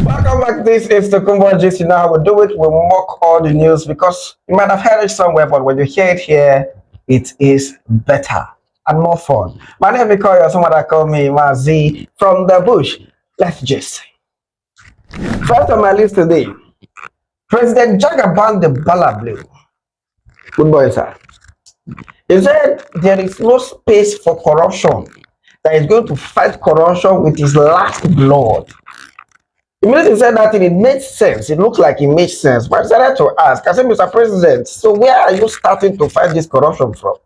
Welcome back. This is the Kumba GC. Now we do it. We mock all the news because you might have heard it somewhere, but when you hear it here, it is better and more fun. My name is Koyo. Someone that call me Mazi from the bush. Let's just first on my list today. President Jagaban the Bala Blue. Good boy, sir. He said there is no space for corruption. That is going to fight corruption with his last blood. Immediately said that thing, it made sense. It looked like it made sense. But I decided to ask, I said, Mr. President, so where are you starting to fight this corruption from?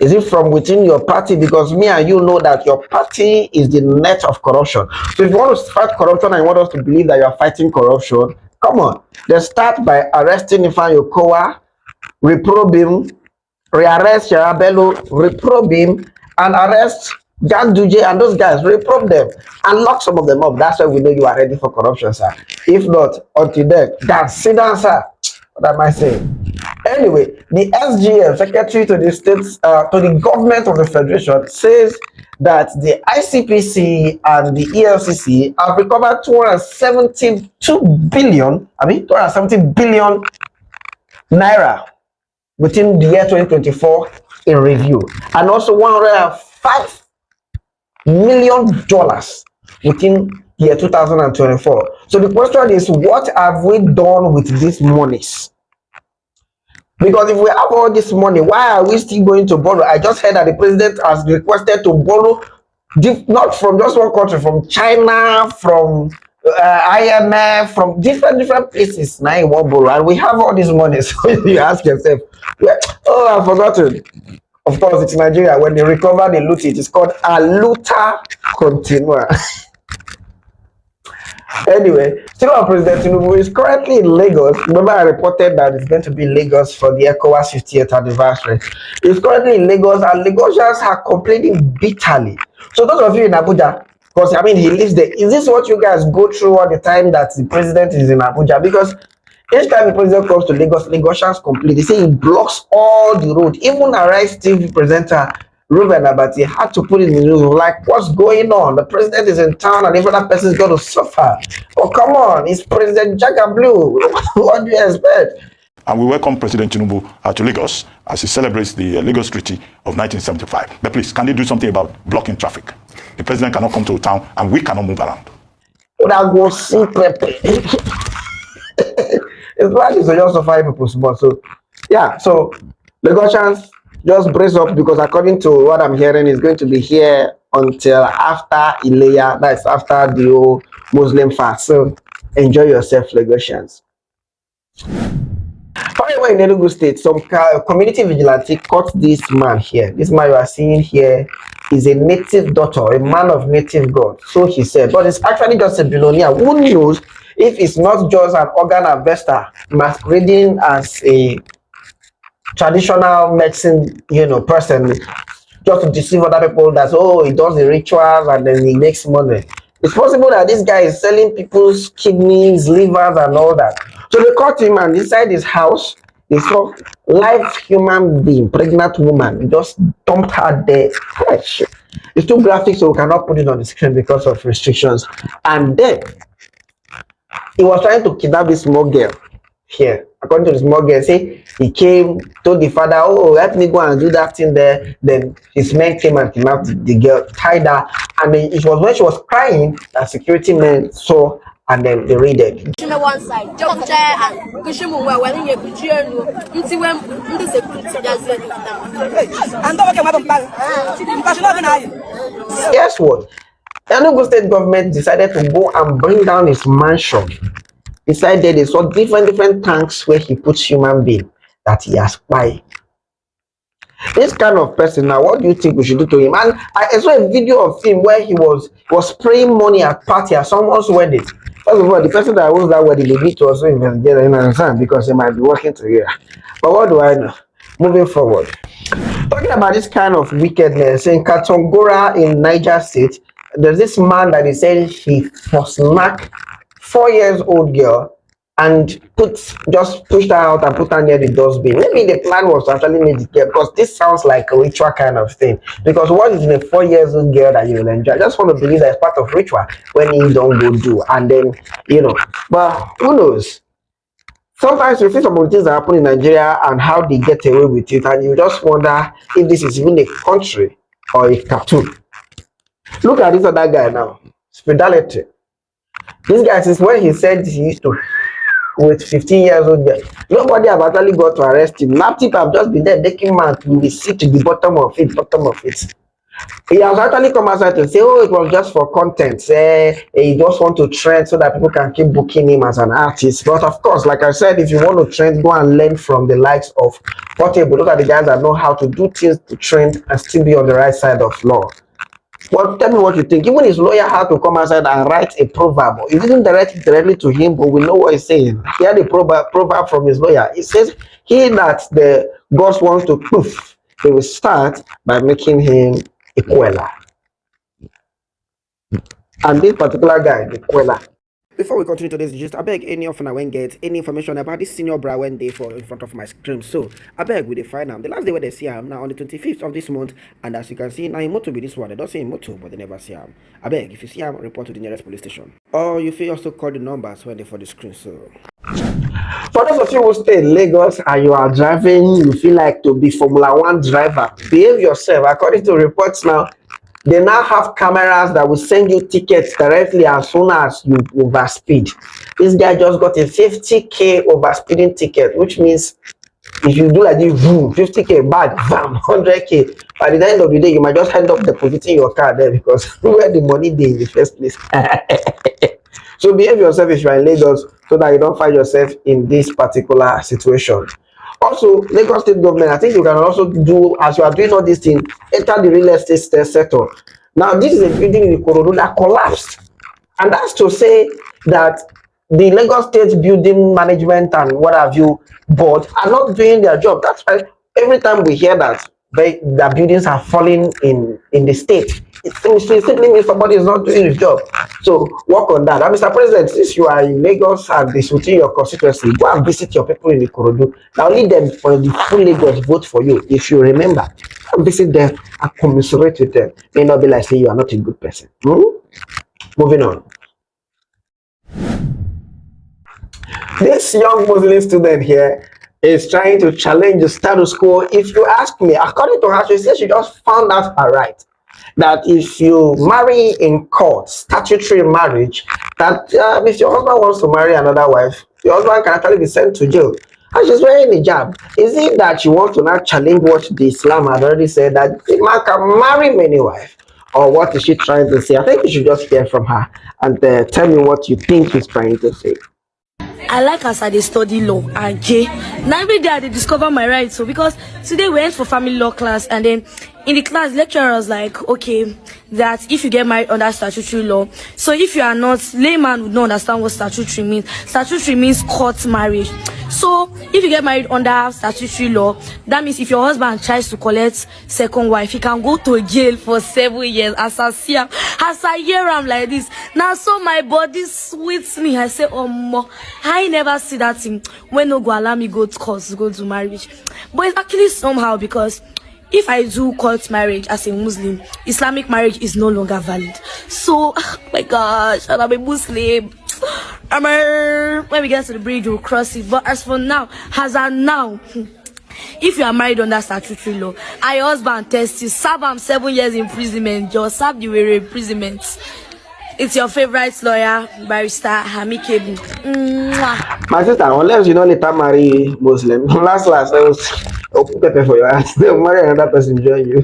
Is it from within your party? Because me and you know that your party is the net of corruption. So if you want to fight corruption and you want us to believe that you are fighting corruption, come on. Then start by arresting Ifan Yokowa, reprobe him, rearrest Sharabello, reprobe him, and arrest Jack Duje and those guys, reprobe them and lock some of them up. That's why we know you are ready for corruption, sir. If not, until then, that's sit down, sir. What am I saying? Anyway, the SGM, Secretary to the States, to the government of the Federation, says that the ICPC and the ELCC have recovered 272 billion, 270 billion naira within the year 2024 in review, and also $105 million within the year 2024. So the question is, what have we done with these monies? Because if we have all this money, why are we still going to borrow? I just heard that the president has requested to borrow, not from just one country, from China, from IMF, from different places. Now you want borrow, and we have all this money. So you ask yourself, oh, I've forgotten. Of course, it's Nigeria. When they recover, they loot it. It's called a looter continua. Anyway, still on President Tinubu is currently in Lagos. Remember, I reported that it's going to be in Lagos for the ECOWAS 50th anniversary. It's currently in Lagos, and Lagosians are complaining bitterly. So those of you in Abuja, because he lives there. Is this what you guys go through all the time that the president is in Abuja? Because each time the president comes to Lagos, Lagosians complain. They say he blocks all the road. Even Arise TV presenter Ruben Abati had to put it in the news like, what's going on? The president is in town and every other person is going to suffer. Oh, come on, it's President Jaga Blue. What do you expect? And we welcome President Tinubu to Lagos as he celebrates the Lagos Treaty of 1975. But please, can they do something about blocking traffic? The president cannot come to town and we cannot move around. Go see Pepe. It's like it's just a 5 people small. So, yeah, so Lagosians, just brace up, because according to what I'm hearing, it's going to be here until after Ileya, that's after the old Muslim fast. So enjoy yourself, Lagosians. However, in Enugu State, some community vigilante caught this man here. This man you are seeing here is a native doctor, a man of native God. So he said, but it's actually just a billionaire. Who knows if it's not just an organ harvester masquerading as a traditional medicine, person, just to deceive other people that, he does the rituals and then he makes money. It's possible that this guy is selling people's kidneys, livers, and all that. So they caught him, and inside his house, they saw live human being, pregnant woman. They just dumped her there. It's too graphic, so we cannot put it on the screen because of restrictions. And then he was trying to kidnap this small girl here. According to the small girl, say he came, told the father, oh, let me go and do that thing there. Then his men came and kidnapped the girl, tied her, and then it was when she was crying that security men saw, and then they raided. One side, jump there and push him away when you put Guess what? Enugu State government decided to go and bring down his mansion. Inside there, they saw different tanks where he puts human being that he has spy. This kind of person, now, what do you think we should do to him? And I saw a video of him where he was spraying money at party at someone's wedding. First of all, the person that owns that wedding, they need to also investigate, understand, because they might be working together. But what do I know? Moving forward, talking about this kind of wickedness in Katongora in Niger State, there's this man that he said he was snack 4 years old girl and just pushed her out and put her near the dustbin. Maybe the plan was to actually make the girl, because this sounds like a ritual kind of thing. Because what is in a 4 years old girl that you will enjoy? I just want to believe that it's part of ritual when you don't go do, and then But who knows? Sometimes you see some of the things that happen in Nigeria and how they get away with it, and you just wonder if this is even a country or a cartoon. Look at this other guy now. Fidelity. This guy, since when he said he used to with 15 years old girl, nobody have actually got to arrest him. Now people have just been there making man to be see to the bottom of it. He has actually come outside to say, oh, it was just for content. He just want to trend so that people can keep booking him as an artist. But of course, like I said, if you want to trend, go and learn from the likes of Portable. Those are the guys that know how to do things to trend and still be on the right side of law. Well, tell me what you think. Even his lawyer had to come outside and write a proverb. He didn't direct it directly to him, but we know what he's saying. He had a proverb from his lawyer. It says, he that the boss wants to poof, they will start by making him a queller. And this particular guy, the queller. Before we continue today's gist, I beg any of you when get any information about this senior bra when they for in front of my screen. So I beg we find out. The last day where they see him now on the 25th of this month, and as you can see now in moto be this one. They don't say in moto, but they never see him. I beg if you see him, report to the nearest police station. Or you feel also call the numbers when they for the screen. So for those of you who stay in Lagos and you are driving, you feel like to be Formula One driver, behave yourself. According to reports now, they now have cameras that will send you tickets directly as soon as you overspeed. This guy just got a 50k overspeeding ticket, which means if you do like this, 50k bad, bam, 100k. By the end of the day, you might just end up depositing your car there because where the money is in the first place. So behave yourself if you are in Lagos so that you don't find yourself in this particular situation. Also, Lagos State government, I think you can also do, as you are doing all these things, enter the real estate sector. Now, this is a building in Ikorodu that collapsed. And that's to say that the Lagos State Building Management and what have you board are not doing their job. That's why every time we hear that the buildings are falling in the state, it simply means somebody is not doing his job. So work on that. And Mr. President, since you are in Lagos and this within your constituency, go and visit your people in the Ikorodu. Now lead them for the full Lagos vote for you. If you remember, visit them and commiserate with them. May not be like say you are not a good person. Moving on. This young Muslim student here is trying to challenge the status quo. If you ask me, according to her, she says she just found out her right that if you marry in court, statutory marriage, that if your husband wants to marry another wife, your husband can actually be sent to jail. And she's wearing a hijab. Is it that she wants to now challenge what the Islam had already said, that a man can marry many wives? Or what is she trying to say? I think you should just hear from her and tell me what you think she's trying to say. I like as I dey study law and now every day I dey discover my rights. So because today we went for family law class, and then in the class lecturer was like, okay, that if you get married under statutory law, so if you are not, layman would not understand what statutory means. Statutory means court marriage. So if you get married under statutory law, that means if your husband tries to collect second wife, he can go to jail for 7 years. As I hear him like this, now so my body sweets me. I say, oh, I never see that thing when no go allow me go to court, go to marriage. But it's actually somehow, because if I do court marriage as a Muslim, Islamic marriage is no longer valid. So, oh my gosh, I'm a Muslim. When we get to the bridge, we'll cross it. But as for now, if you are married under statutory law and your husband tests you, serve him 7 years imprisonment, just serve the way imprisonment. It's your favorite lawyer, Barrister Hami Kebu. My sister, unless you don't later marry Muslim, last, I was open pepper for your ass. They'll marry another person join you.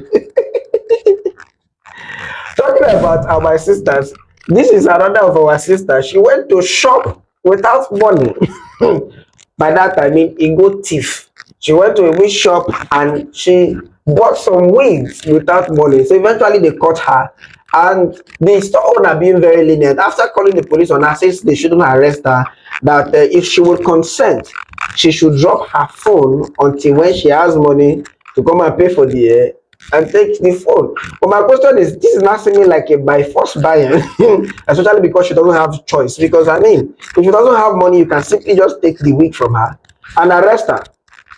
Talking about my sisters, this is another of our sisters. She went to shop without money. By that I mean, he go thief. She went to a wig shop and she bought some wigs without money. So eventually they caught her. And the store owner being very lenient, after calling the police on her, says they shouldn't arrest her, that if she would consent, she should drop her phone until when she has money to come and pay for the and take the phone. But my question is, this is not seeming like a by force buying, especially because she doesn't have choice. Because I mean, if she doesn't have money, you can simply just take the wig from her and arrest her.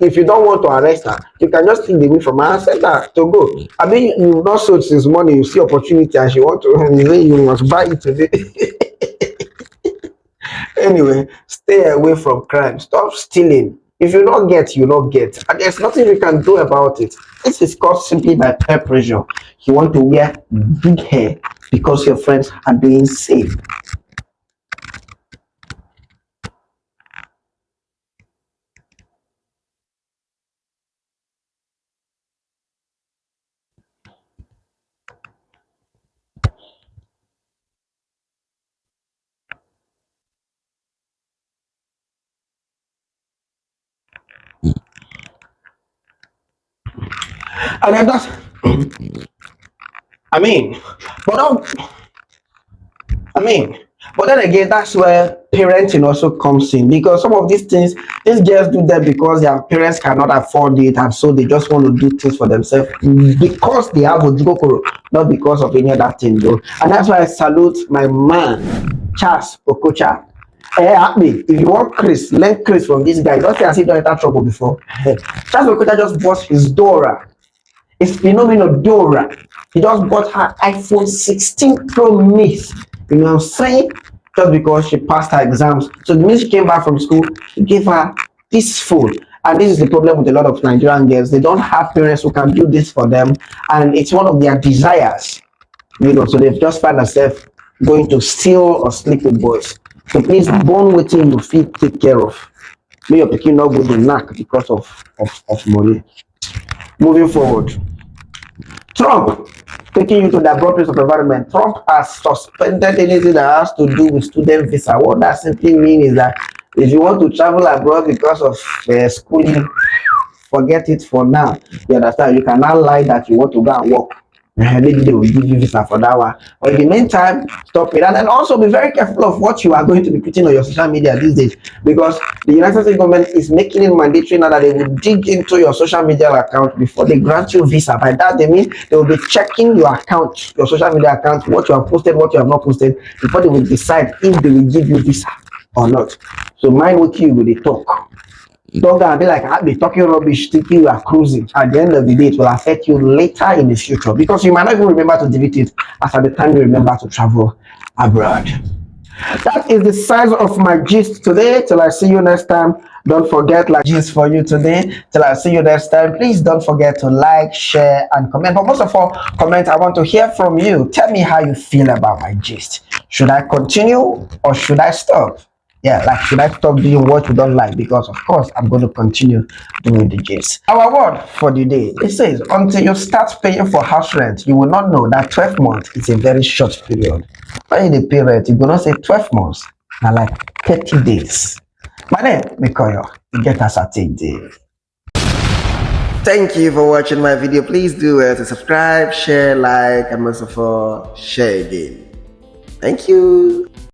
If you don't want to arrest her, you can just take the wig from her and send her to go. I mean, you've not sold since morning, you see opportunity and she want to, you must buy it today. Anyway, stay away from crime. Stop stealing. If you don't get, you don't get. And there's nothing you can do about it. This is caused simply by peer pressure. You want to wear big hair because your friends are doing same. And then that's, I mean, but don't, I mean, but then again, that's where parenting also comes in, because some of these things, these girls do them because their parents cannot afford it, and so they just want to do things for themselves because they have ojukokoro, not because of any other thing, though. And that's why I salute my man, Charles Okocha. If you want Chris, learn Chris from this guy. Don't say as if you don't enter trouble before. Charles Okocha just bought his Dora. It's phenomenal Dora. He just bought her iPhone 16 Pro Max. You know what I'm saying? Just because she passed her exams. So the minute she came back from school, he gave her this phone. And this is the problem with a lot of Nigerian girls. They don't have parents who can do this for them. And it's one of their desires. You know, so they've just found themselves going to steal or sleep with boys. So please, born waiting you feel take care of. May your picking not go to knack because of money. Moving forward. Trump taking you to the broad place of environment. Trump has suspended anything that has to do with student visa. What that simply means is that if you want to travel abroad because of schooling, forget it for now. You understand? You can now lie that you want to go and work. Maybe they will give you visa for that one. But in the meantime, stop it. And then also be very careful of what you are going to be putting on your social media these days, because the United States government is making it mandatory now that they will dig into your social media account before they grant you visa. By that they mean they will be checking your account, your social media account, what you have posted, what you have not posted, before they will decide if they will give you visa or not. So mind what you will talk. Don't go and be like, I'll be talking rubbish thinking you are cruising. At the end of the day, it will affect you later in the future, because you might not even remember to delete it after the time you remember to travel abroad. That is the size of my gist today. Till I see you next time, don't forget, like gist for you today. Till I see you next time, please don't forget to like, share, and comment. But most of all, comment. I want to hear from you. Tell me how you feel about my gist. Should I continue or should I stop? Yeah, like, should I stop doing what you don't like? Because of course I'm going to continue doing the gist. Our word for the day, it says, until you start paying for house rent, you will not know that 12 months is a very short period. When you pay rent, you will not say 12 months, now like 30 days. My name Mikoyo. You get us at a day. Thank you for watching my video. Please do to subscribe, share, like, and most of all, share again. Thank you.